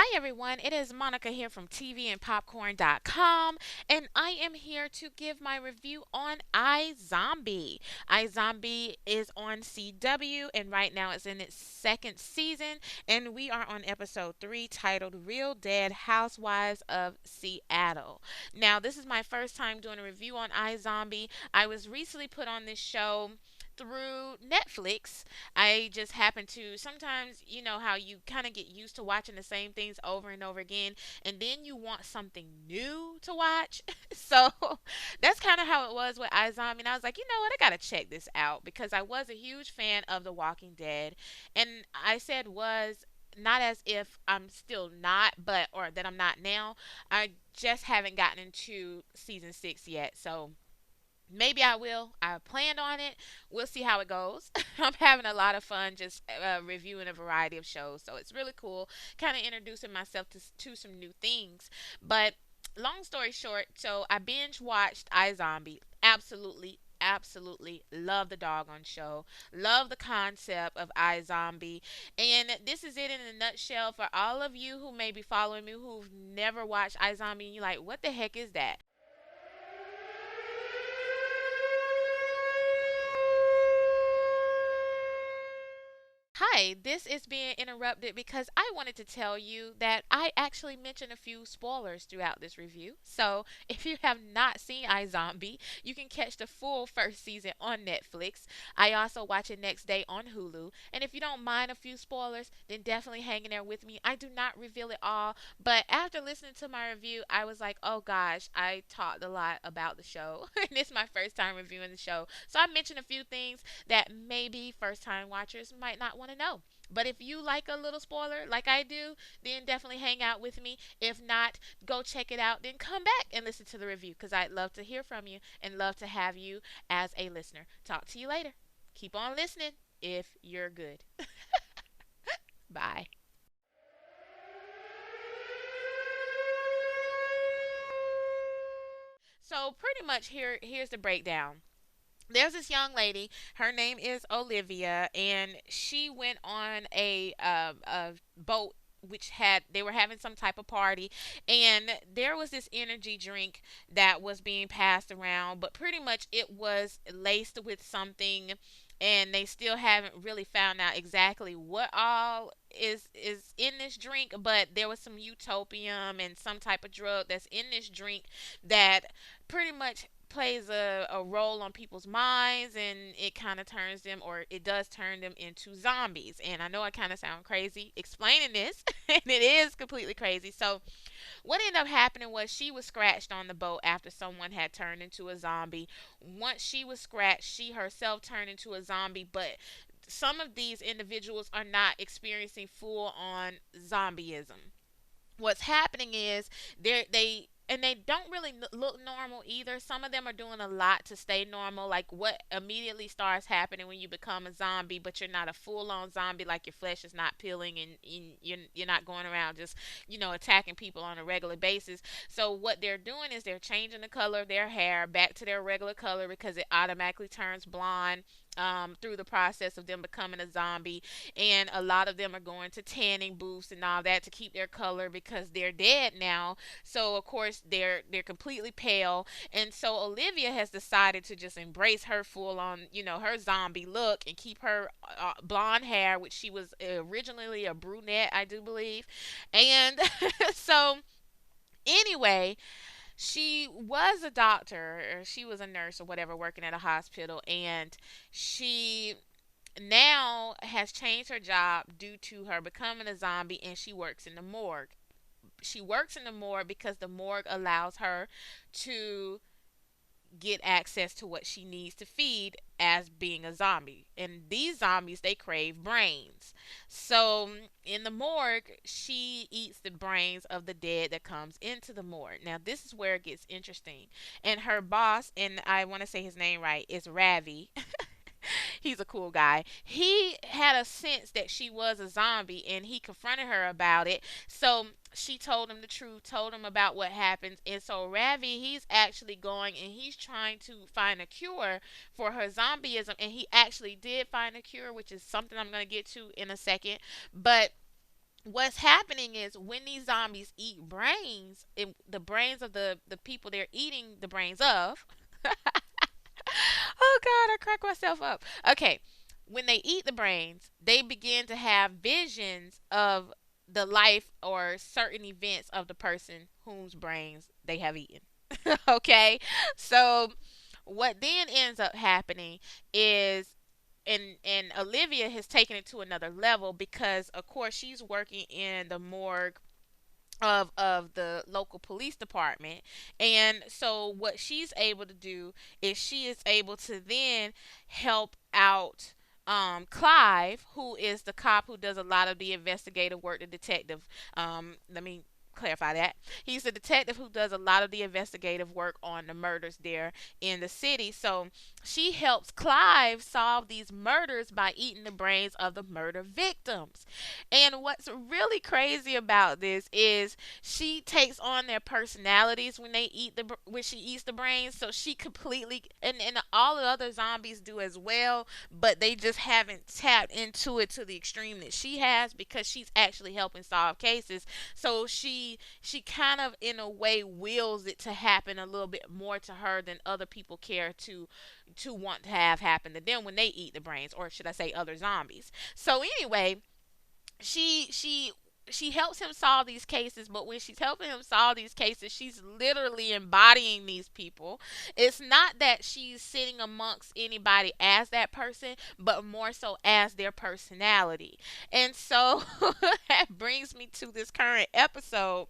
Hi everyone, it is Monica here from TVandPopcorn.com, and I am here to give my review on iZombie. iZombie is on CW, and right now it's in its second season, and we are on episode 3 titled Real Dead Housewives of Seattle. Now, this is my first time doing a review on iZombie. I was recently put on this show through Netflix. I just happen to sometimes, you know, how you kind of get used to watching the same things over and over again, and then you want something new to watch. So that's kind of how it was with iZombie. And I was like, you know what, I gotta check this out because I was a huge fan of The Walking Dead, and I said was not as if I'm still not, but or that I'm not now. I just haven't gotten into season 6 yet, so maybe I will. I planned on it. We'll see how it goes. I'm having a lot of fun just reviewing a variety of shows, so it's really cool. Kind of introducing myself to some new things. But long story short, so I binge watched iZombie. Absolutely, absolutely love the doggone show. Love the concept of iZombie. And this is it in a nutshell for all of you who may be following me who've never watched iZombie and you're like, what the heck is that? Hi, this is being interrupted because I wanted to tell you that I actually mentioned a few spoilers throughout this review. So, if you have not seen iZombie, you can catch the full first season on Netflix. I also watch it next day on Hulu. And if you don't mind a few spoilers, then definitely hang in there with me. I do not reveal it all, but after listening to my review, I was like, oh gosh, I talked a lot about the show. And it's my first time reviewing the show. So, I mentioned a few things that maybe first time watchers might not want to know. But if you like a little spoiler like I do, then definitely hang out with me. If not, go check it out. Then come back and listen to the review because I'd love to hear from you and love to have you as a listener. Talk to you later. Keep on listening if you're good. Bye. So pretty much here's the breakdown. There's this young lady. Her name is Olivia, and she went on a boat which had they were having some type of party, and there was this energy drink that was being passed around, but pretty much it was laced with something, and they still haven't really found out exactly what all is in this drink, but there was some utopium and some type of drug that's in this drink that pretty much plays a role on people's minds, and it kind of turns them, or it does turn them into zombies. And I know I kind of sound crazy explaining this, and it is completely crazy. So what ended up happening was she was scratched on the boat after someone had turned into a zombie. Once she was scratched, she herself turned into a zombie, but some of these individuals are not experiencing full on zombieism. What's happening is they and they don't really look normal either. Some of them are doing a lot to stay normal, like what immediately starts happening when you become a zombie, but you're not a full-on zombie, like your flesh is not peeling, and you're not going around just attacking people on a regular basis. So what they're doing is they're changing the color of their hair back to their regular color because it automatically turns blonde through the process of them becoming a zombie. And a lot of them are going to tanning booths and all that to keep their color because they're dead now. So of course they're completely pale. And so Olivia has decided to just embrace her full on, her zombie look, and keep her blonde hair, which she was originally a brunette, I do believe. And so anyway, she was a doctor, or she was a nurse or whatever, working at a hospital, and she now has changed her job due to her becoming a zombie, and she works in the morgue. She works in the morgue because the morgue allows her to get access to what she needs to feed as being a zombie. And these zombies, they crave brains. So in the morgue, she eats the brains of the dead that comes into the morgue. Now this is where it gets interesting. And her boss, and I want to say his name right, is Ravi. He's a cool guy. He had a sense that she was a zombie, and he confronted her about it. So she told him the truth, told him about what happens. And so Ravi, he's actually going and he's trying to find a cure for her zombieism. And he actually did find a cure, which is something I'm going to get to in a second. But what's happening is when these zombies eat brains, the brains of the people they're eating the brains of. Oh God, I crack myself up. Okay, when they eat the brains, they begin to have visions of the life or certain events of the person whose brains they have eaten. Okay, so what then ends up happening is, and Olivia has taken it to another level because of course she's working in the morgue of the local police department. And so what she's able to do is she is able to then help out Clive, who is the cop who does a lot of the investigative work, the detective. Let me clarify that. He's the detective who does a lot of the investigative work on the murders there in the city. So she helps Clive solve these murders by eating the brains of the murder victims. And what's really crazy about this is she takes on their personalities when they eat when she eats the brains. So she completely, and all the other zombies do as well, but they just haven't tapped into it to the extreme that she has because she's actually helping solve cases. So she kind of in a way wills it to happen a little bit more to her than other people care to want to have happen to them when they eat the brains, or should I say other zombies. So anyway, she helps him solve these cases, but when she's helping him solve these cases, she's literally embodying these people. It's not that she's sitting amongst anybody as that person, but more so as their personality. And so that brings me to this current episode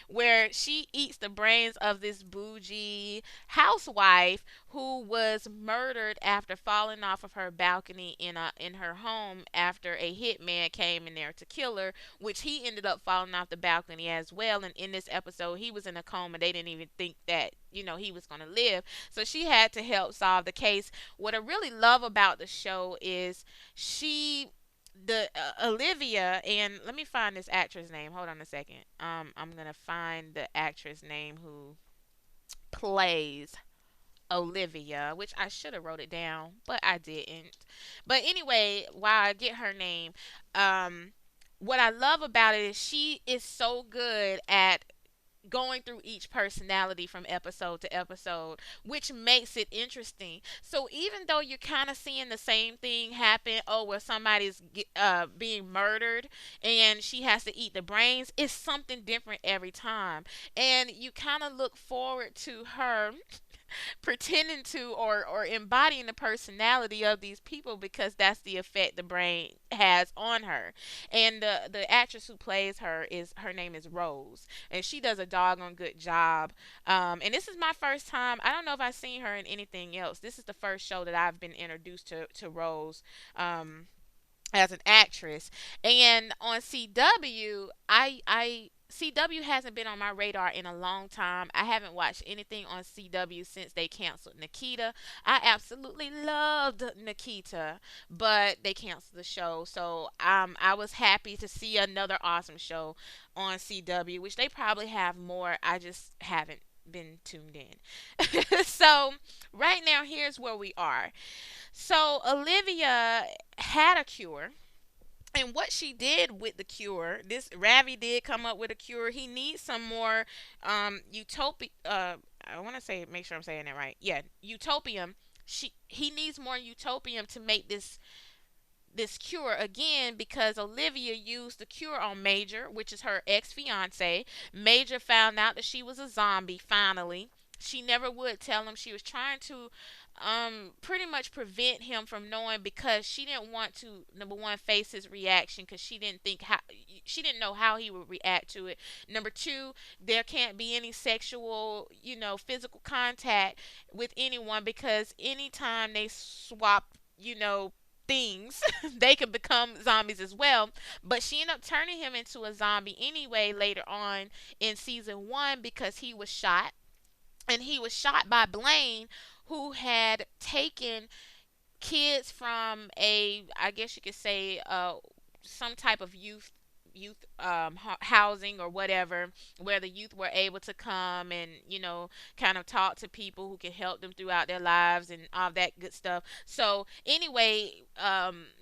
where she eats the brains of this bougie housewife who was murdered after falling off of her balcony in her home after a hitman came in there to kill her, which he ended up falling off the balcony as well. And in this episode, he was in a coma. They didn't even think that he was going to live. So she had to help solve the case. What I really love about the show is she the Olivia, and let me find this actress name. Hold on a second. I'm gonna find the actress name who plays Olivia, which I should have wrote it down, but I didn't. But anyway, while I get her name, um, what I love about it is she is so good at going through each personality from episode to episode, which makes it interesting. So even though you're kind of seeing the same thing happen, oh, where somebody's being murdered and she has to eat the brains, it's something different every time. And you kind of look forward to her pretending to or embodying the personality of these people because that's the effect the brain has on her. And the actress who plays her, is her name is Rose, and she does a doggone good job. And this is my first time. I don't know if I've seen her in anything else. This is the first show that I've been introduced to Rose. As an actress. And on CW, I CW hasn't been on my radar in a long time. I haven't watched anything on CW since they canceled Nikita. I absolutely loved Nikita, but they canceled the show. So I was happy to see another awesome show on CW, which they probably have more. I just haven't been tuned in. So right now, here's where we are. So Olivia had a cure. And what she did with the cure, this Ravi did come up with a cure. He needs some more utopia. I want to say, make sure I'm saying that right. Yeah, utopium. He needs more utopium to make this cure again because Olivia used the cure on Major, which is her ex fiance. Major found out that she was a zombie finally. She never would tell him. She was trying to pretty much prevent him from knowing because she didn't want to, number one, face his reaction because she didn't know how he would react to it. Number two, there can't be any sexual, physical contact with anyone because anytime they swap, things, they could become zombies as well. But she ended up turning him into a zombie anyway later on in season one because he was shot. And he was shot by Blaine, who had taken kids from I guess you could say, some type of youth housing or whatever, where the youth were able to come and kind of talk to people who can help them throughout their lives and all that good stuff. So anyway,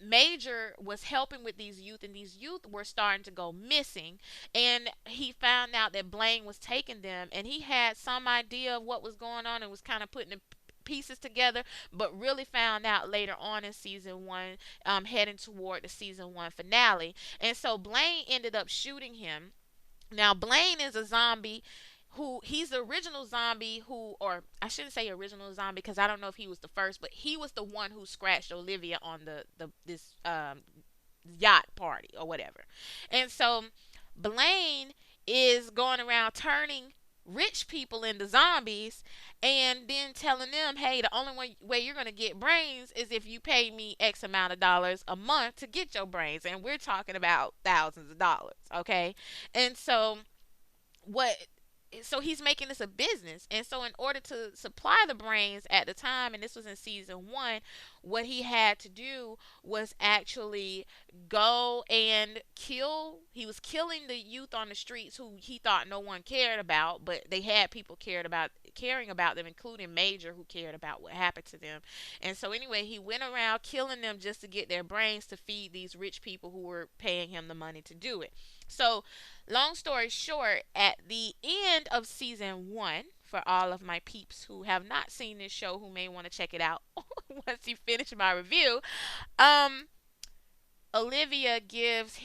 Major was helping with these youth, and these youth were starting to go missing, and he found out that Blaine was taking them, and he had some idea of what was going on and was kind of putting the pieces together, but really found out later on in season one, heading toward the season one finale. And so Blaine ended up shooting him. Now Blaine is a zombie who, he's the original zombie who, or I shouldn't say original zombie because I don't know if he was the first, but he was the one who scratched Olivia on the this yacht party or whatever. And so Blaine is going around turning rich people into zombies and then telling them, hey, the only way you're going to get brains is if you pay me X amount of dollars a month to get your brains. And we're talking about thousands of dollars, okay? And what so he's making this a business, and so in order to supply the brains at the time, and this was in season one, what he had to do was actually go and kill he was killing the youth on the streets who he thought no one cared about, but they had people caring about them, including Major, who cared about what happened to them. And so anyway, he went around killing them just to get their brains to feed these rich people who were paying him the money to do it. So long story short, at the end of season one, for all of my peeps who have not seen this show who may want to check it out once you finish my review, um, Olivia gives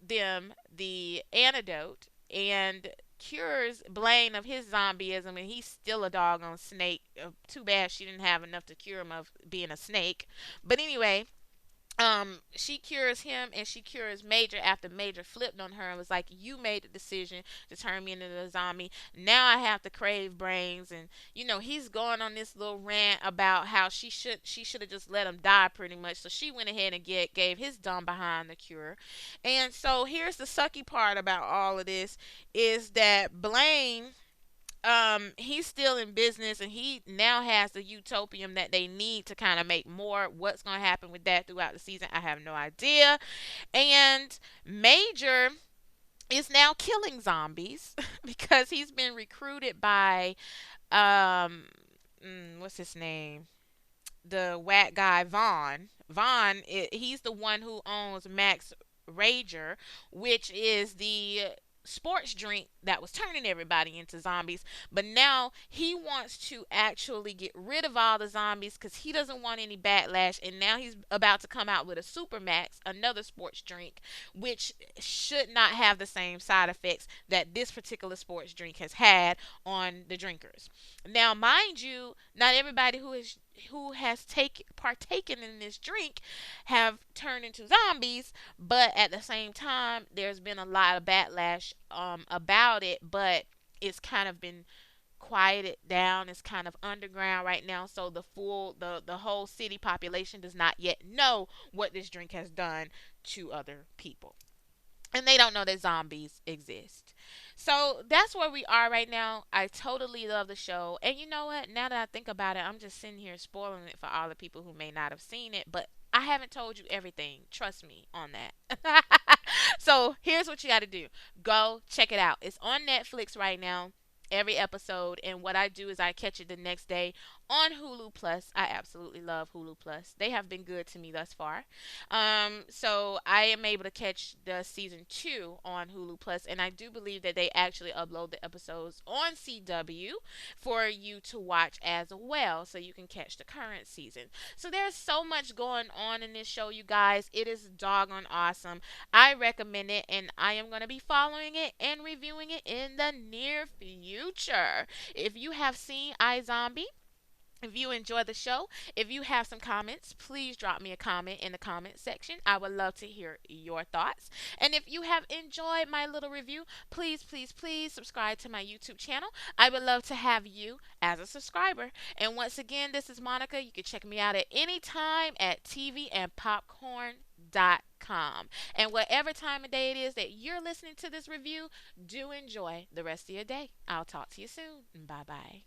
them the antidote and cures Blaine of his zombieism, and he's still a doggone snake. Too bad she didn't have enough to cure him of being a snake. But anyway, she cures him and she cures Major after Major flipped on her and was like, you made the decision to turn me into a zombie, now I have to crave brains. And he's going on this little rant about how she should have just let him die pretty much. So she went ahead and gave his dumb behind the cure. And so here's the sucky part about all of this, is that Blaine, he's still in business, and he now has the utopium that they need to kind of make more. What's going to happen with that throughout the season, I have no idea. And Major is now killing zombies because he's been recruited by um what's his name, the whack guy Vaughn. He's the one who owns Max Rager, which is the sports drink that was turning everybody into zombies. But now he wants to actually get rid of all the zombies because he doesn't want any backlash. And now he's about to come out with a Supermax, another sports drink, which should not have the same side effects that this particular sports drink has had on the drinkers. Now, mind you, not everybody who has partaken in this drink have turned into zombies, but at the same time, there's been a lot of backlash about it, but it's kind of been quieted down. It's kind of underground right now, so the whole city population does not yet know what this drink has done to other people, and they don't know that zombies exist. So that's where we are right now. I totally love the show. And you know what? Now that I think about it, I'm just sitting here spoiling it for all the people who may not have seen it. But I haven't told you everything. Trust me on that. So here's what you got to do, go check it out. It's on Netflix right now, every episode. And what I do is I catch it the next day on Hulu Plus. I absolutely love Hulu Plus. They have been good to me thus far. So I am able to catch the season two on Hulu Plus, and I do believe that they actually upload the episodes on CW for you to watch as well, so you can catch the current season. So there's so much going on in this show, you guys. It is doggone awesome. I recommend it, and I am going to be following it and reviewing it in the near future. If you have seen iZombie, if you enjoy the show, if you have some comments, please drop me a comment in the comment section. I would love to hear your thoughts. And if you have enjoyed my little review, please, please, please subscribe to my YouTube channel. I would love to have you as a subscriber. And once again, this is Monica. You can check me out at any time at tvandpopcorn.com. And whatever time of day it is that you're listening to this review, do enjoy the rest of your day. I'll talk to you soon. Bye bye.